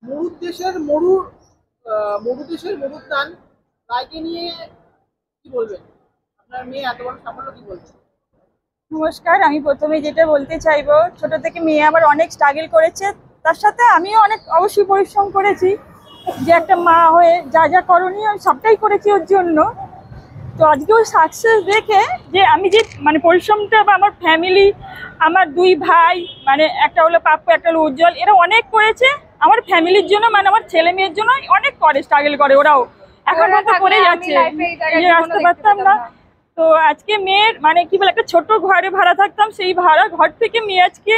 মরুদেশের মরুর টান রায়কে নিয়ে কি বলবেন? আপনার মেয়ে এত বড় সাফল্য কি বলবেন? নমস্কার, আমি প্রথমে যেটা বলতে চাইবো, ছোট থেকে মেয়ে আবার অনেক স্ট্রাগল করেছে, তার সাথে আমিও অনেক অবশ্যই পরিশ্রম করেছি। যে একটা মা হয়ে যা যা করণীয় আমি সবটাই করেছি ওর জন্য। তো আজকেও সাকসেস দেখে যে আমি যে পরিশ্রমটা, বা আমার ফ্যামিলি, আমার দুই ভাই, একটা হলো পাপ্পু, একটা হলো উজ্জ্বল, এরা অনেক করেছে আমার ফ্যামিলির জন্য, আমার ছেলে মেয়ের জন্য অনেক করে, স্ট্রাগল করে ওরাও, এখন পর্যন্ত করে যাচ্ছে, যে আসতে পারতাম না। তো আজকে মেয়ের কি বলে, একটা ছোট ঘরে ভাড়া থাকতাম, সেই ভাড়া ঘর থেকে মেয়ে আজকে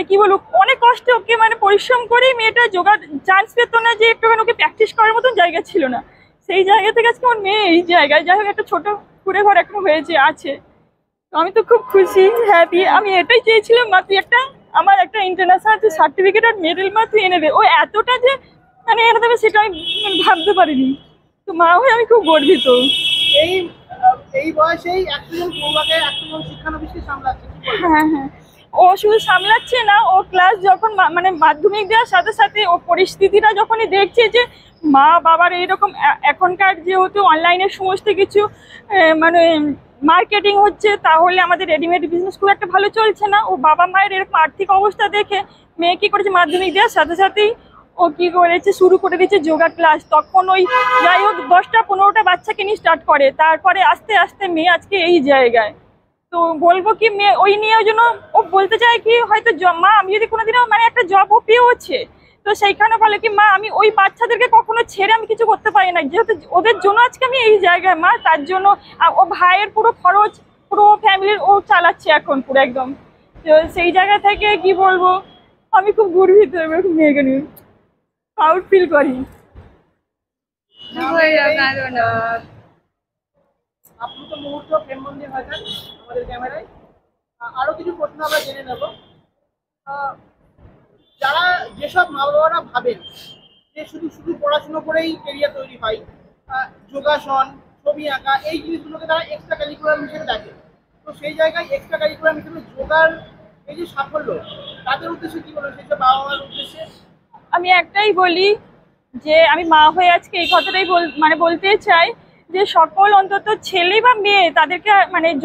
কি বলবো, অনেক কষ্টে ওকে পরিশ্রম করে মেয়েটা জোগাড়, চান্স পেত না, যে একটুখানি ওকে প্র্যাকটিস করার মতন জায়গা ছিল না, সেই জায়গা থেকে আজকে আমার মেয়ে এই জায়গায়, যাই হোক একটা ছোট কুড়ে ঘর এখন হয়েছে আছে। তো আমি তো খুব খুশি, হ্যাপি। আমি এটাই চেয়েছিলাম, মা তুই আমার একটা ইন্টারন্যাশনাল সার্টিফিকেট আর মেডেল মা তুই এনে দে। ও এতটা যে এনে দেবে সেটা আমি ভাবতে পারিনি। তো মা হয়ে আমি খুব গর্বিত। এই এই বয়সেই একজন পড়ুয়াকে একজন শিক্ষানবিশকে সামলাচ্ছে। হ্যাঁ হ্যাঁ, ও শুধু সামলাচ্ছে না, ও ক্লাস যখন মাধ্যমিক দেওয়ার সাথে সাথে ও পরিস্থিতিটা যখনই দেখছে যে মা বাবার এইরকম, এখনকার যেহেতু অনলাইনে সমস্ত কিছু মার্কেটিং হচ্ছে, তাহলে আমাদের রেডিমেড বিজনেস খুব একটা ভালো চলছে না। ও বাবা মায়ের এরকম আর্থিক অবস্থা দেখে মেয়ে কী করেছে, মাধ্যমিক দেওয়ার সাথে সাথেই ও কী করেছে, শুরু করে দিয়েছে যোগা ক্লাস। তখন ওই যাই হোক 10-15টা বাচ্চাকে নিয়ে স্টার্ট করে, তারপরে আস্তে আস্তে মেয়ে আজকে এই জায়গায়। তো বলবো কি, মেয়ে ওই নিয়ে জন্য ও বলতে চায় কি, হয়তো মা আমি যদি কোনোদিনও একটা জব ও পেয়েওছে, তো সেইখানে বলে কি, মা আমি ওই বাচ্চাদেরকে কখনো ছেড়ে আমি কিছু করতে পারি না, যেহেতু ওদের জন্য আজকে আমি এই জায়গায় মা, তার জন্য ও ভাইয়ের পুরো খরচ, পুরো ফ্যামিলির ও চালাচ্ছে এখন পুরো একদম। তো সেই জায়গা থেকে কি বলবো, আমি খুব গর্বিত এরকম মেয়েকে নিয়ে, প্রাউড ফিল করি। আপনি তো মুহূর্ত প্রেমবন্দি হয়ে যান আমাদের ক্যামেরায়। আরো কিছু প্রশ্ন আমরা জেনে নেব। যারা যেসব মা বাবারা ভাবেন যে শুধু শুধু পড়াশুনো করেই কেরিয়ার তৈরি হয়, যোগাসন, ছবি আঁকা, এই জিনিসগুলোকে তারা এক্সট্রা কারিকুলাম হিসেবে দেখে, তো সেই জায়গায় এক্সট্রা কারিকুলাম হিসেবে যোগার এই যে সাফল্য, তাদের উদ্দেশ্যে কি বলবেন, সেই সব বাবা মার উদ্দেশ্যে? আমি একটাই বলি, যে আমি মা হয়ে আজকে এই কথাটাই বলতে চাই, যে সকল অন্তত ছেলে বা মেয়ে তাদেরকে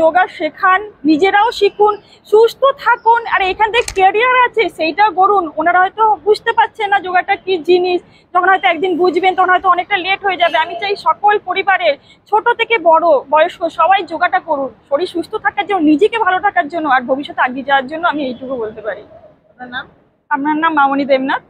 যোগা শেখান, নিজেরাও শিখুন, সুস্থ থাকুন, আর এখান থেকে ক্যারিয়ার আছে সেইটা গড়ুন। ওনারা হয়তো বুঝতে পারছেন না যোগাটা কি জিনিস, যখন হয়তো একদিন বুঝবেন তখন হয়তো অনেকটা লেট হয়ে যাবে। আমি চাই সকল পরিবারের ছোট থেকে বড় বয়স্ক সবাই যোগাটা করুন, শরীর সুস্থ থাকার জন্য, নিজেকে ভালো থাকার জন্য, আর ভবিষ্যতে এগিয়ে যাওয়ার জন্য। আমি এইটুকু বলতে পারি। আপনার নাম? আপনার নাম মামনি দেবনাথ।